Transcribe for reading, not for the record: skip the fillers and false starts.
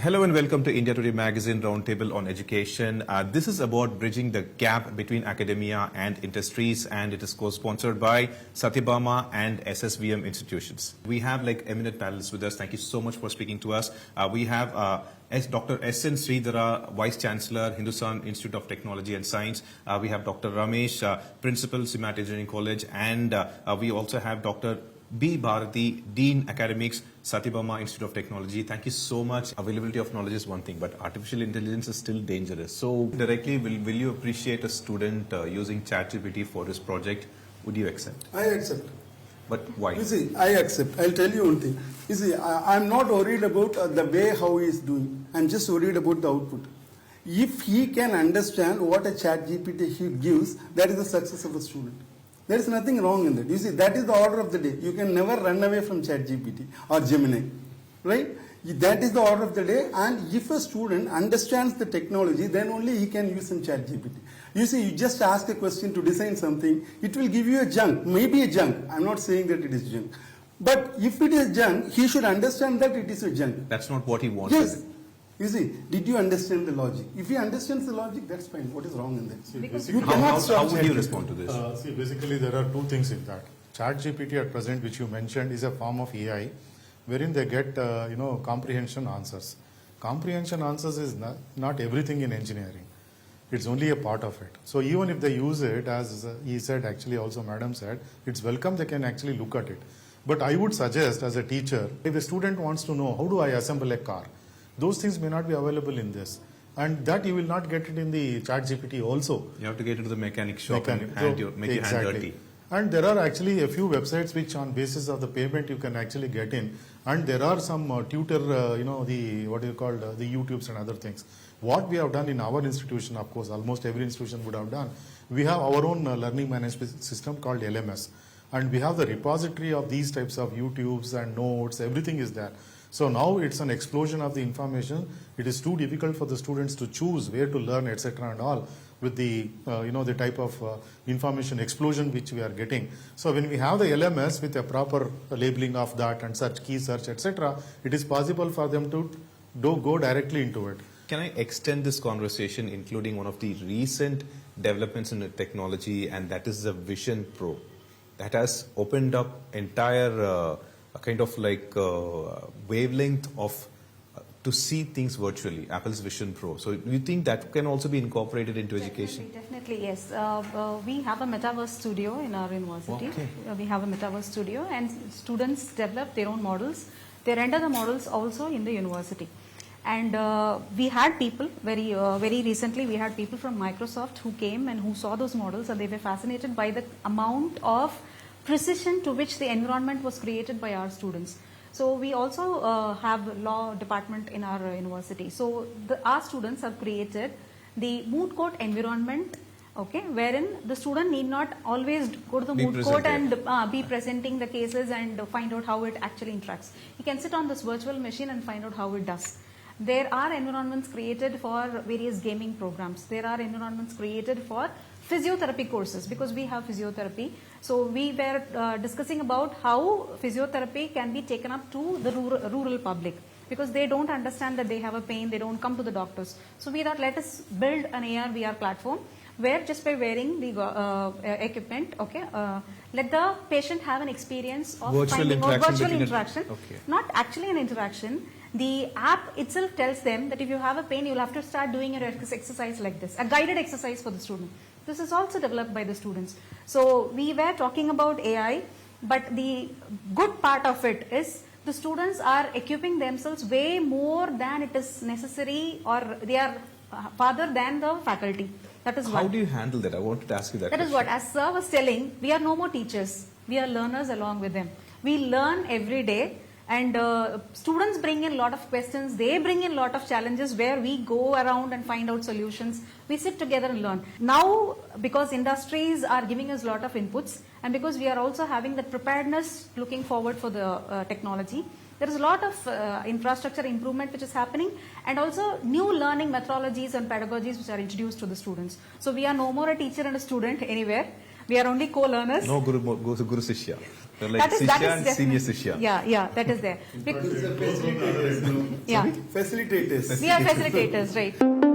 Hello and welcome to India Today Magazine Roundtable on Education. This is about bridging the gap between academia and industries, and it is co-sponsored by Satyabama and SSVM institutions. We have eminent panelists with us. Thank you so much for speaking to us. We have Dr. S.N. Sridhara, Vice Chancellor, Hindustan Institute of Technology and Science. We have Dr. Ramesh, Principal, SIMAT Engineering College, and we also have Dr. B. Bharati, Dean Academics, Satyabama Institute of Technology. Thank you so much. Availability of knowledge is one thing, but artificial intelligence is still dangerous. So directly, will you appreciate a student using ChatGPT for this project? Would you accept? I accept. But why? You see, I accept. I'll tell you one thing. You see, I'm not worried about the way how he is doing. I'm just worried about the output. If he can understand what a ChatGPT he gives, that is the success of the student. There is nothing wrong in that. You see, that is the order of the day. You can never run away from ChatGPT or Gemini, right? That is the order of the day. And if a student understands the technology, then only he can use some ChatGPT. You see, you just ask a question to design something, it will give you a junk, maybe a junk. I'm not saying that it is junk. But if it is junk, he should understand that it is a junk. That's not what he wanted. Yes. You see, did you understand the logic? If he understands the logic, that's fine. What is wrong in that? See, You cannot stop how would you ChatGPT. respond to this? See, basically there are two things in that. ChatGPT at present, which you mentioned, is a form of AI, wherein they get comprehension answers. Comprehension answers is not everything in engineering. It's only a part of it. So even if they use it, as he said, actually also Madam said, it's welcome. They can actually look at it. But I would suggest, as a teacher, if a student wants to know how do I assemble a car, those things may not be available in this. And that you will not get it in the ChatGPT also. You have to get into the mechanic shop and make your hand dirty. And there are actually a few websites which on basis of the payment you can actually get in. And there are some tutor, the YouTubes and other things. What we have done in our institution, of course, almost every institution would have done, we have our own learning management system called LMS. And we have the repository of these types of YouTubes and notes, everything is there. So now it's an explosion of the information. It is too difficult for the students to choose where to learn, etc. and all with the, the type of information explosion which we are getting. So when we have the LMS with a proper labeling of that and search, key search, etc., it is possible for them to go directly into it. Can I extend this conversation including one of the recent developments in the technology, and that is the Vision Pro. That has opened up entire a kind of wavelength of to see things virtually, Apple's Vision Pro. So do you think that can also be incorporated into education? Definitely, yes. We have a metaverse studio in our university. Okay. We have a metaverse studio, and students develop their own models. They render the models also in the university. And we had people, very recently, we had people from Microsoft who came and who saw those models, and they were fascinated by the amount of precision to which the environment was created by our students. So we also have law department in our university. So our students have created the moot court environment, okay, wherein the student need not always go to the moot court and be presenting the cases and find out how it actually interacts. He can sit on this virtual machine and find out how it does. There are environments created for various gaming programs. There are environments created for physiotherapy courses, because we have physiotherapy. So we were discussing about how physiotherapy can be taken up to the rural public, because they don't understand that they have a pain, they don't come to the doctors. So we thought, let us build an AR VR platform where just by wearing the equipment, okay, let the patient have an experience of virtual interaction, okay. Not actually an interaction. The app itself tells them that if you have a pain, you'll have to start doing an exercise like this, a guided exercise for the student. This is also developed by the students. So we were talking about AI, but the good part of it is the students are equipping themselves way more than it is necessary, or they are farther than the faculty. That is How do you handle that? I wanted to ask you that. That is what, as Sir was telling, we are no more teachers. We are learners along with them. We learn every day. And students bring in a lot of questions, they bring in a lot of challenges where we go around and find out solutions. We sit together and learn. Now, because industries are giving us a lot of inputs, and because we are also having that preparedness looking forward for the technology, there is a lot of infrastructure improvement which is happening, and also new learning methodologies and pedagogies which are introduced to the students. So we are no more a teacher and a student anywhere. We are only co-learners. No Guru Shishya. They're like That is Shishya and definitely- senior Shishya. Yeah, that is there. Facilitators. Yeah, Facilitators. we are facilitators, right?